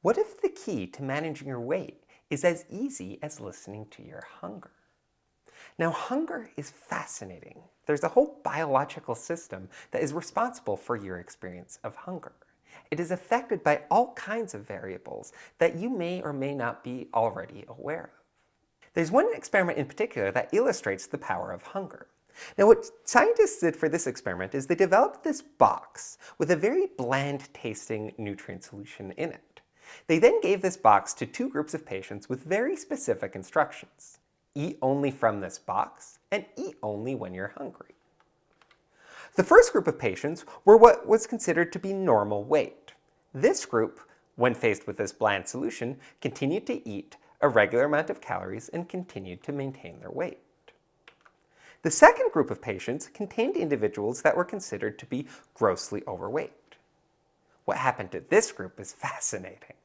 What if the key to managing your weight is as easy as listening to your hunger? Now, hunger is fascinating. There's a whole biological system that is responsible for your experience of hunger. It is affected by all kinds of variables that you may or may not be already aware of. There's one experiment in particular that illustrates the power of hunger. Now, what scientists did for this experiment is they developed this box with a very bland-tasting nutrient solution in it. They then gave this box to two groups of patients with very specific instructions. Eat only from this box, and eat only when you're hungry. The first group of patients were what was considered to be normal weight. This group, when faced with this bland solution, continued to eat a regular amount of calories and continued to maintain their weight. The second group of patients contained individuals that were considered to be grossly overweight. What happened to this group is fascinating.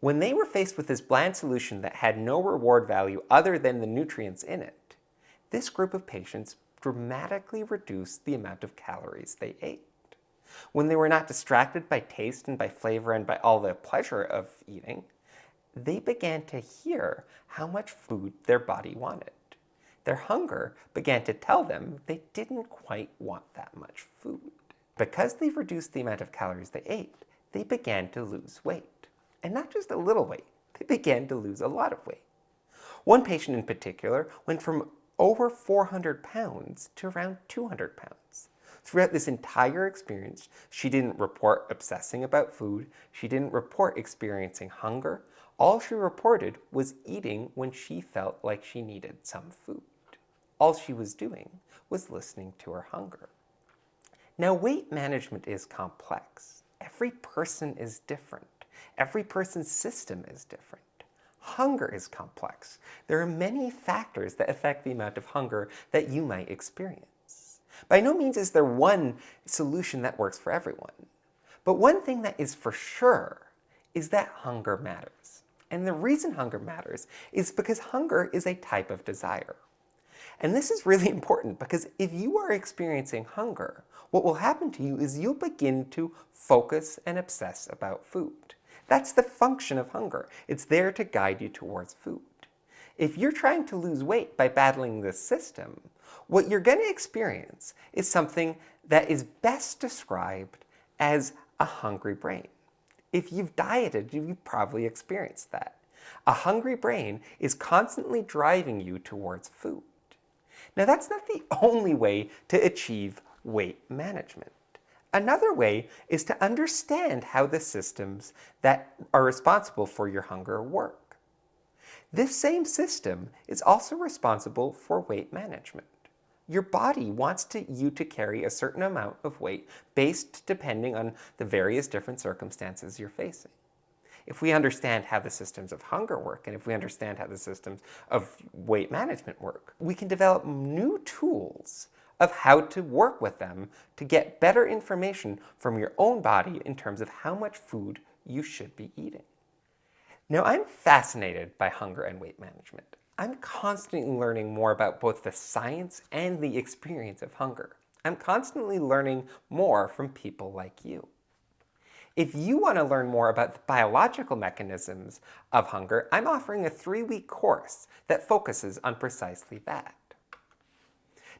When they were faced with this bland solution that had no reward value other than the nutrients in it, this group of patients dramatically reduced the amount of calories they ate. When they were not distracted by taste and by flavor and by all the pleasure of eating, they began to hear how much food their body wanted. Their hunger began to tell them they didn't quite want that much food. Because they reduced the amount of calories they ate, they began to lose weight. And not just a little weight, they began to lose a lot of weight. One patient in particular went from over 400 pounds to around 200 pounds. Throughout this entire experience, she didn't report obsessing about food, she didn't report experiencing hunger. All she reported was eating when she felt like she needed some food. All she was doing was listening to her hunger. Now, weight management is complex. Every person is different. Every person's system is different. Hunger is complex. There are many factors that affect the amount of hunger that you might experience. By no means is there one solution that works for everyone. But one thing that is for sure is that hunger matters. And the reason hunger matters is because hunger is a type of desire. And this is really important because if you are experiencing hunger, what will happen to you is you'll begin to focus and obsess about food. That's the function of hunger. It's there to guide you towards food. If you're trying to lose weight by battling this system, what you're going to experience is something that is best described as a hungry brain. If you've dieted, you've probably experienced that. A hungry brain is constantly driving you towards food. Now, that's not the only way to achieve weight management. Another way is to understand how the systems that are responsible for your hunger work. This same system is also responsible for weight management. Your body wants you to carry a certain amount of weight based depending on the various different circumstances you're facing. If we understand how the systems of hunger work, and if we understand how the systems of weight management work, we can develop new tools of how to work with them to get better information from your own body in terms of how much food you should be eating. Now, I'm fascinated by hunger and weight management. I'm constantly learning more about both the science and the experience of hunger. I'm constantly learning more from people like you. If you want to learn more about the biological mechanisms of hunger, I'm offering a 3-week course that focuses on precisely that.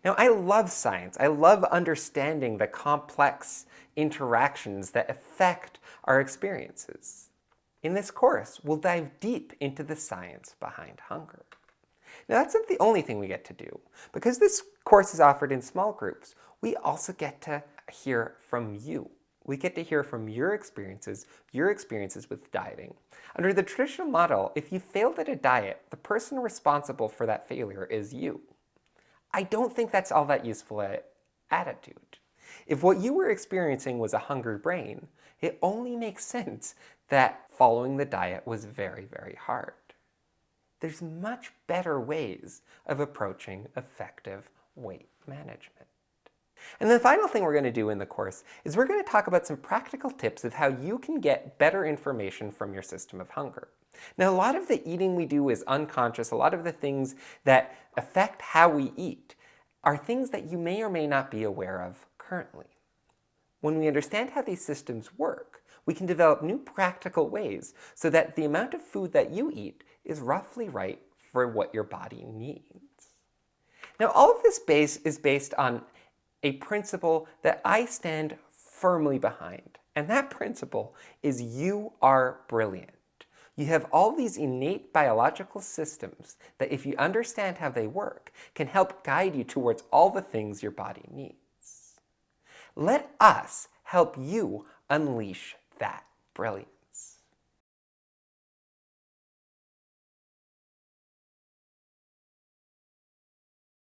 Now, I love science. I love understanding the complex interactions that affect our experiences. In this course, we'll dive deep into the science behind hunger. Now, that's not the only thing we get to do. Because this course is offered in small groups, we also get to hear from you. We get to hear from your experiences with dieting. Under the traditional model, if you failed at a diet, the person responsible for that failure is you. I don't think that's all that useful an attitude. If what you were experiencing was a hungry brain, it only makes sense that following the diet was very, very hard. There's much better ways of approaching effective weight management. And the final thing we're going to do in the course is we're going to talk about some practical tips of how you can get better information from your system of hunger. Now, a lot of the eating we do is unconscious. A lot of the things that affect how we eat are things that you may or may not be aware of currently. When we understand how these systems work, we can develop new practical ways so that the amount of food that you eat is roughly right for what your body needs. Now, all of this is based on a principle that I stand firmly behind, and that principle is you are brilliant. You have all these innate biological systems that, if you understand how they work, can help guide you towards all the things your body needs. Let us help you unleash that brilliance.